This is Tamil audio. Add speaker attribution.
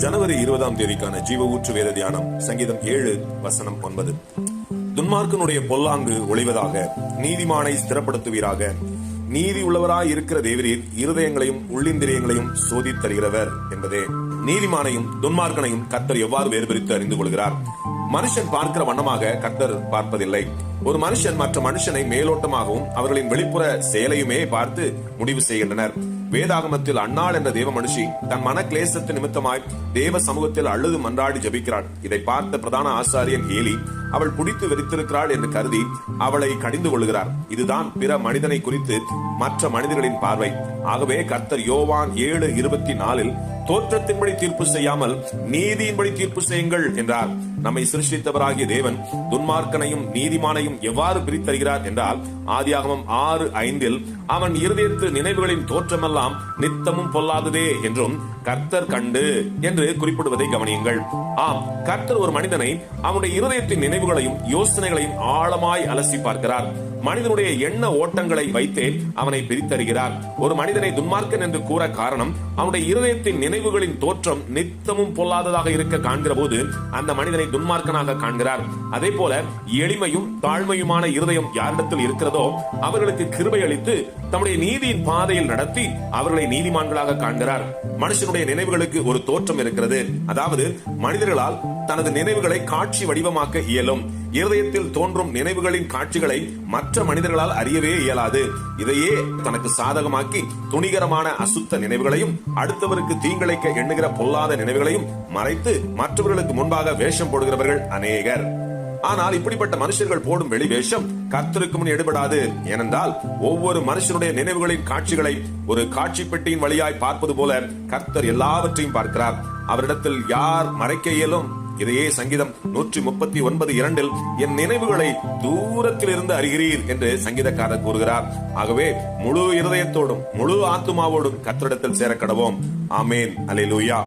Speaker 1: ஜனவரி 20ஆம் தேதிக்கான ஜீவ ஊற்று வேத தியானம் சங்கீதம் 7:9. துன்மார்க்கனுடைய பொல்லாங்கு ஒளிவதாக, நீதிமானை ஸ்திரப்படுத்துவீராக. நீதி உள்ளவராய் இருக்கிற தேவரீர் இருதயங்களையும் உள்ளிந்திரியங்களையும் சோதித்தருகிறவர் என்பதே. நீதிமானையும் துன்மார்க்கனையும் கர்த்தர் எவ்வாறு வேறுபிரித்து அறிந்து கொள்கிறார்? மனுஷன் பார்க்கிற வண்ணமாக கர்த்தர் பார்ப்பதில்லை. ஒரு மனுஷன் மற்ற மனுஷனை மேலோட்டமாகவும் அவர்களின் வெளிப்புற செயலையுமே பார்த்து முடிவு செய்கின்றனர். வேதாகமத்தில் அன்னாள் என்ற தேவ மனுஷி தன் மன கிளேசத்து நிமித்தமாய் தேவ சமூகத்தில் அழுது மன்றாடி ஜபிக்கிறாள். இதை பார்த்த பிரதான ஆசாரியன் ஏலி அவள் குடித்து வெறித்திருக்கிறாள் என்று கருதி அவளை கடிந்து கொள்கிறார். இதுதான் பிற மனிதனை குறித்து மற்ற மனிதர்களின் பார்வை. ஆகவே கர்த்தர் யோவான் 7:24 தோற்றத்தின்படி தீர்ப்பு செய்யாமல் நீதியின்படி தீர்ப்பு செய்யுங்கள் என்றார். நம்மை சிருஷ்டித்தவராகிய தேவன் துன்மார்க்கனையும் நீதிமானையும் எவ்வாறு பிரித்தருகிறார் என்றால், ஆதியாகமம் 6:5 அவன் இருதயத்து நினைவுகளின் தோற்றமெல்லாம் நித்தமும் பொல்லாததே என்றும் கர்த்தர் கண்டு என்று குறிப்பிடுவதை கவனியுங்கள். ஆம், கர்த்தர் ஒரு மனிதனை அவனுடைய இருதயத்தின் நினைவுகளையும் யோசனைகளையும் ஆழமாய் அலசி பார்க்கிறார். மனிதனுடைய எண்ண ஓட்டங்களை வைத்தே அவனை பிரித்தருகிறார். ஒரு மனிதனை துன்மார்க்கன் என்று கூற காரணம், அவனுடைய இருதயத்தின் நினைவுகளின் தோற்றம் நித்தமும் பொல்லாததாக இருக்க காண்கிற போது அந்த மனிதனை துன்மார்க்கனாக காண்கிறார். அதே போல எளிமையும் தாழ்மையுமான இருதயம் யாரிடத்தில் இருக்கிறதோ அவர்களுக்கு கிருபை அளித்து தம்முடைய நீதியின் பாதையில் நடத்தி அவர்களை நீதிமான்களாக காண்கிறார். மனுஷனுடைய நினைவுகளுக்கு ஒரு தோற்றம் இருக்கிறது. அதாவது மனிதர்களால் தனது நினைவுகளை காட்சி வடிவமாக்க இயலும். இருதயத்தில் தோன்றும் நினைவுகளின் காட்சிகளை மற்ற மனிதர்களால் அறியவே இயலாது. இதையே தனக்கு சாதகமாக்கி துணிகரமான அசுத்த நினைவுகளையும் அடுத்தவருக்கு தீங்கிழைக்க எண்ணுகிற பொல்லாத நினைவுகளையும் மறைத்து மற்றவர்களுக்கு முன்பாக வேஷம் போடுகிறவர்கள் அநேகர். ஆனால் இப்படிப்பட்ட மனுஷர்கள் போடும் வெளி வேஷம் கர்த்தருக்கு முன் எடுபடாது. ஏனென்றால் ஒவ்வொரு மனுஷனுடைய நினைவுகளின் காட்சிகளை ஒரு காட்சி பெட்டியின் வழியாய் பார்ப்பது போல கர்த்தர் எல்லாவற்றையும் பார்க்கிறார். அவரிடத்தில் யார் மறைக்க இயலும்? இதையே சங்கீதம் 139:2 என் நினைவுகளை தூரத்தில் இருந்து அறிகிறீர் என்று சங்கீதக்காரர் கூறுகிறார். ஆகவே முழு இருதயத்தோடும் முழு ஆத்துமாவோடும் கர்த்தரிடத்தில் சேர கடவோம். ஆமேன். அல்லேலூயா.